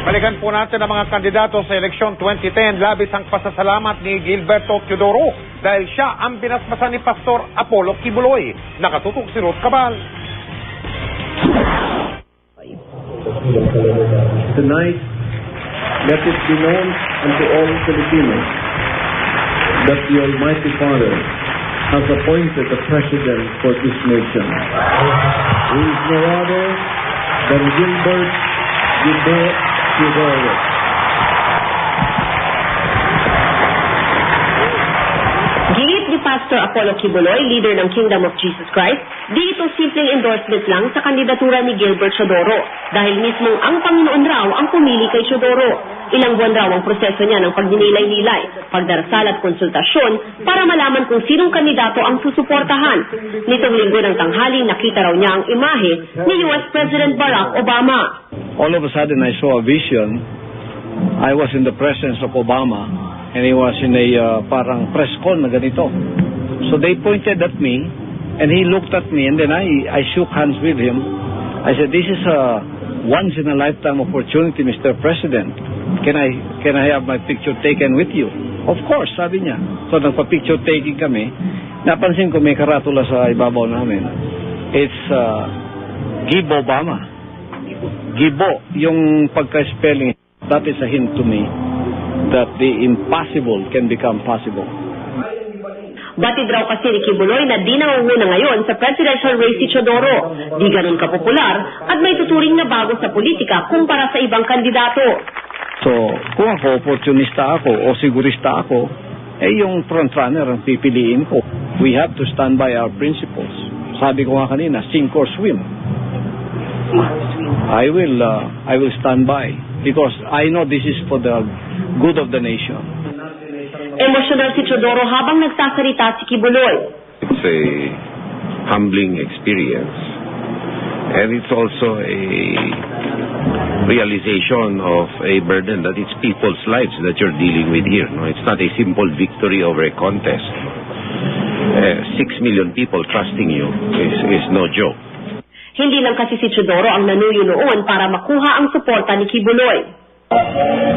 Balikan po natin ang mga kandidato sa eleksyon 2010. Labis ang pasasalamat ni Gilberto Teodoro dahil siya ang binasbasan ni Pastor Apollo Kibuloy. Nakatutok si Ruth Cabal. Tonight, let it be known unto all Filipinos that the Almighty Father has appointed a president for this nation. He is no other than Gilbert Teodoro. Giit ni Pastor Apollo Kibuloy, leader ng Kingdom of Jesus Christ, di ito simpleng endorsement lang sa kandidatura ni Gilbert Teodoro dahil mismong ang Panginoon raw ang pumili kay Teodoro. Ilang buwan raw ang proseso niya ng pagninilay-nilay, pagdarasal at konsultasyon para malaman kung sinong kandidato ang susuportahan. Nitong linggo ng tanghali, nakita raw niya ang imahe ni US President Barack Obama. All of a sudden, I saw a vision. I was in the presence of Obama, and he was in a parang press con na ganito. So they pointed at me, and he looked at me, and then I shook hands with him. I said, "This is a once-in-a-lifetime opportunity, Mr. President. Can I have my picture taken with you?" Of course, sabi niya. So nagpa-picture taking kami. Napansin ko may karatula sa ibabaw namin. It's Gibo Obama. Gibo, yung pagka-spelling, that is a hint to me that the impossible can become possible. Batid raw kasi ni Kibuloy na di nangunguna ngayon sa presidential race si Teodoro. Di ganun kapopular at may tuturing na bago sa politika kumpara sa ibang kandidato. So, kung ako, opportunista ako o sigurista ako, yung frontrunner ang pipiliin ko. We have to stand by our principles. Sabi ko nga kanina, sink or swim. I will stand by because I know this is for the good of the nation. Emosyonal si Teodoro habang nagsasalita si Kibuloy. It's a humbling experience, and it's also a realization of a burden that it's people's lives that you're dealing with here. No, it's not a simple victory over a contest. 6 million people trusting you is no joke. Hindi lang kasi si Teodoro ang nanuyo noon para makuha ang suporta ni Kibuloy.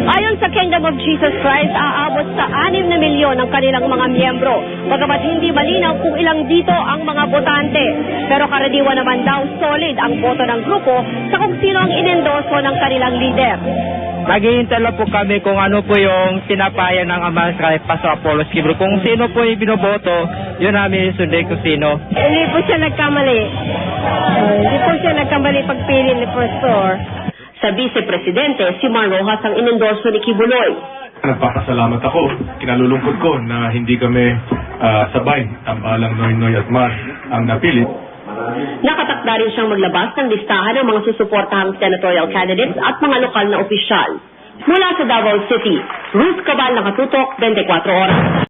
Ayon sa Kingdom of Jesus Christ, aabot sa 6 na milyon ang kanilang mga miyembro. Bagamat hindi malinaw kung ilang dito ang mga botante. Pero karaniwan naman daw solid ang boto ng grupo sa kung sino ang inendoso ng kanilang leader. Naghihintay lang po kami kung ano po yung pinapaya ng Ama sa Pastor Apollo Kibuloy. Kung sino po yung binoboto, yun namin sundin kung sino. Hindi po siya nagkamali. Hindi po siya nagkamali pagpili ni Pastor. Sa Vice-Presidente, si Mar Rojas ang inendorso ni Kibuloy. Nagpapasalamat ako. Kinalulungkot ko na hindi kami sabay. Tambalang Noynoy at Mar ang napili. Nakatakda rin siyang maglabas ng listahan ng mga susuportahang senatorial candidates at mga lokal na opisyal. Mula sa Davao City, Ruth Cabal, Nakatutok, 24 Oras.